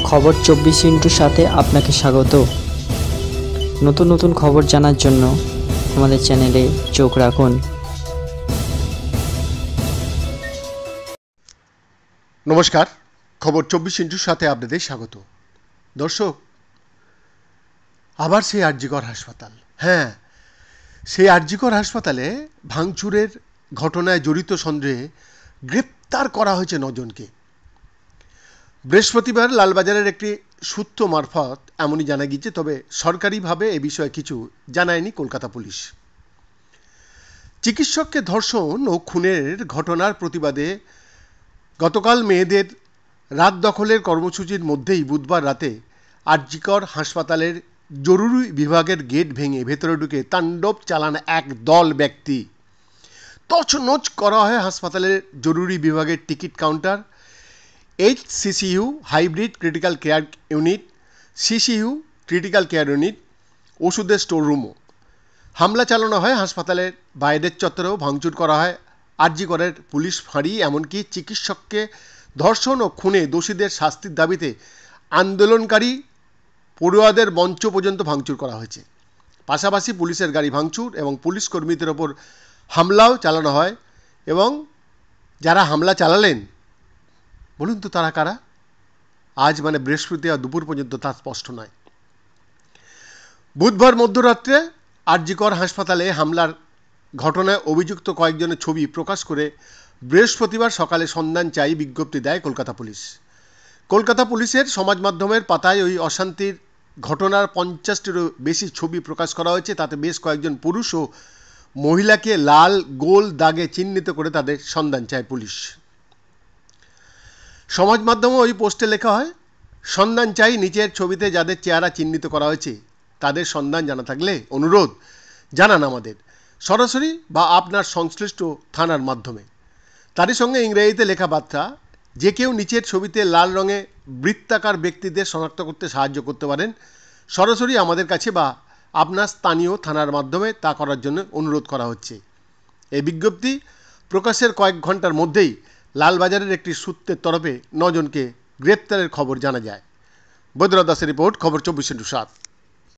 খবর 24 সাথে আপনাকে স্বাগত। নতুন নতুন খবর জানার জন্য আমাদের চ্যানেলে চোখ রাখুন। নমস্কার, খবর 24 সাথে আপনাদের স্বাগত। দর্শক, আবার সেই আরজিকর হাসপাতাল। হ্যাঁ, সেই আরজিকর হাসপাতালে ভাঙচুরের ঘটনায় জড়িত সন্দেহে গ্রেপ্তার করা হয়েছে 9 জনকে। বৃহস্পতিবার লালবাজারের একটি সূত্র মারফত এমনই জানা গিয়েছে, তবে সরকারিভাবে এ বিষয়ে কিছু জানায়নি কলকাতা পুলিশ। চিকিৎসককে ধর্ষণ ও খুনের ঘটনার প্রতিবাদে গতকাল মেয়েদের রাত দখলের কর্মসূচির মধ্যেই বুধবার রাতে আরজিকর হাসপাতালের জরুরি বিভাগের গেট ভেঙে ভেতরে ঢুকে তাণ্ডব চালান এক দল ব্যক্তি। তছনছ করা হয় হাসপাতালের জরুরি বিভাগের ticket counter, HCCU hybrid critical care unit, CCU critical care unit, ওষুধের স্টোর রুমও। হামলা চালানো হয় হাসপাতালের বাইরের চত্বরেও ভাঙচুর করা হয় আরজিকরের পুলিশ ফাঁড়ি। এমনকি চিকিৎসককে ধর্ষণ ও খুনে দোষীদের শাস্তির দাবিতে আন্দোলনকারী পড়ুয়াদের মঞ্চ পর্যন্ত ভাঙচুর করা হয়েছে। পাশাপাশি পুলিশের গাড়ি ভাঙচুর এবং পুলিশ কর্মীদের ওপর হামলাও চালানো হয়। এবং যারা হামলা চালালেন, বলুন তো তারা কারা? আজ মানে বৃহস্পতিবার দুপুর পর্যন্ত তা স্পষ্ট নয়। বুধবার মধ্যরাত্রে আরজিকর হাসপাতালে হামলার ঘটনায় অভিযুক্ত কয়েকজনের ছবি প্রকাশ করে বৃহস্পতিবার সকালে সন্ধান চাই বিজ্ঞপ্তি দেয় কলকাতা পুলিশ। কলকাতা পুলিশের সমাজ মাধ্যমের পাতায় ওই অশান্তির ঘটনার 50টিরও বেশি ছবি প্রকাশ করা হয়েছে। তাতে বেশ কয়েকজন পুরুষ ও মহিলাকে লাল গোল দাগে চিহ্নিত করে তাদের সন্ধান চায় পুলিশ। সমাজ মাধ্যমে ওই পোস্টে লেখা হয়, সন্ধান চাই নিচের ছবিতে যাদের চেহারা চিহ্নিত করা হয়েছে তাদের সন্ধান জানা থাকলে অনুরোধ জানান আমাদের, সরাসরি বা আপনার সংশ্লিষ্ট থানার মাধ্যমে। তারই সঙ্গে ইংরেজিতে লেখা বার্তা, যে কেউ নিচের ছবিতে লাল রঙে বৃত্তাকার ব্যক্তিদের শনাক্ত করতে সাহায্য করতে পারেন, সরাসরি আমাদের কাছে বা আপনার স্থানীয় থানার মাধ্যমে তা করার জন্য অনুরোধ করা হচ্ছে। এই বিজ্ঞপ্তি প্রকাশের কয়েক ঘন্টার মধ্যেই লালবাজারের একটি সূত্রের তরফে 9 জনকে গ্রেপ্তারের খবর জানা যায়। বৈদ্যনাথ দাসের রিপোর্ট, খবর 24/7।